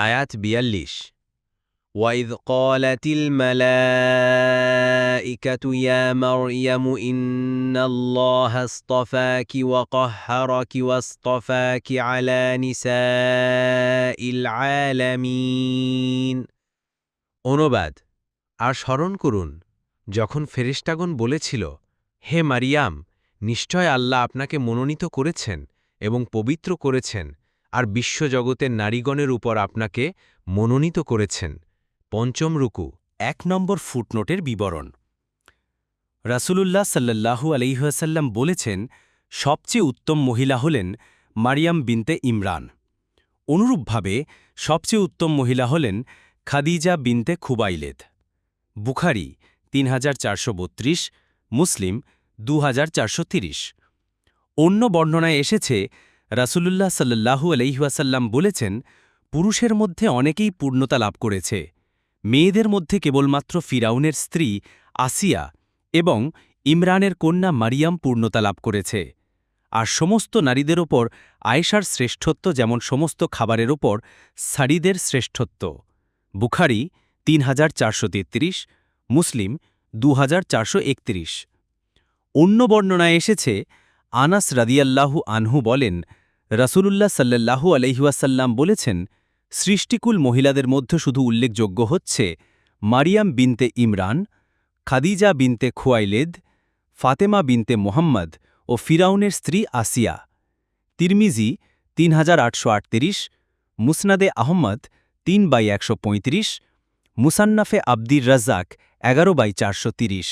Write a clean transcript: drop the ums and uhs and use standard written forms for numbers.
আয়াত ৪২ وَإِذْ قَالَتِ الْمَلَائِكَةُ يَا مَرْيَمُ إِنَّ اللَّهَ اصْطَفَاكِ وَطَهَّرَكِ وَاصْطَفَاكِ عَلَى نِسَاءِ الْعَالَمِينَ। অনুবাদ আর স্মরণ করুন যখন ফেরেশতাগণ বলেছিল, হে মারিয়াম, নিশ্চয় আল্লাহ আপনাকে মনোনীত করেছেন এবং পবিত্র করেছেন আর বিশ্বজগতের নারীগণের উপর আপনাকে মনোনীত করেছেন। পঞ্চম রুকু ১ নম্বর ফুটনোটের বিবরণ। রাসূলুল্লাহ সাল্লাল্লাহু আলাইহি ওয়াসাল্লাম বলেছেন, সবচেয়ে উত্তম মহিলা হলেন মারিয়াম বিনতে ইমরান। অনুরূপভাবে সবচেয়ে উত্তম মহিলা হলেন খাদিজা বিনতে খুবাইলেদ। বুখারী ৩৪৩২, মুসলিম ২৪৩০। অন্য বর্ণনায় এসেছে, রাসূলুল্লাহ সাল্লাল্লাহু আলাইহি ওয়াসাল্লাম বলেছেন, পুরুষের মধ্যে অনেকেই পূর্ণতা লাভ করেছে, মেয়েদের মধ্যে কেবলমাত্র ফিরাউনের স্ত্রী আসিয়া এবং ইমরানের কন্যা মারিয়াম পূর্ণতা লাভ করেছে। আর সমস্ত নারীদের ওপর আয়েশার শ্রেষ্ঠত্ব যেমন সমস্ত খাবারের ওপর সারিদের শ্রেষ্ঠত্ব। বুখারী ৩৪৩৩, মুসলিম ২৪৩১। অন্য বর্ণনায় এসেছে, আনাস রাদিয়াল্লাহু আনহু বলেন, রাসূলুল্লাহ সাল্লাল্লাহু আলাইহি ওয়াসাল্লাম বলেছেন, সৃষ্টিকুল মহিলাদের মধ্যে শুধু উল্লেখযোগ্য হচ্ছে মারিয়াম বিনতে ইমরান, খাদিজা বিনতে খুয়াইলেদ, ফাতেমা বিনতে মোহাম্মদ ও ফিরাউনের স্ত্রী আসিয়া। তিরমিজি ৩৮৩৮, মুসনাদে আহমদ ৩/১৩৫, মুসান্নাফে আব্দির রাজ্জাক ১১/৪৩০।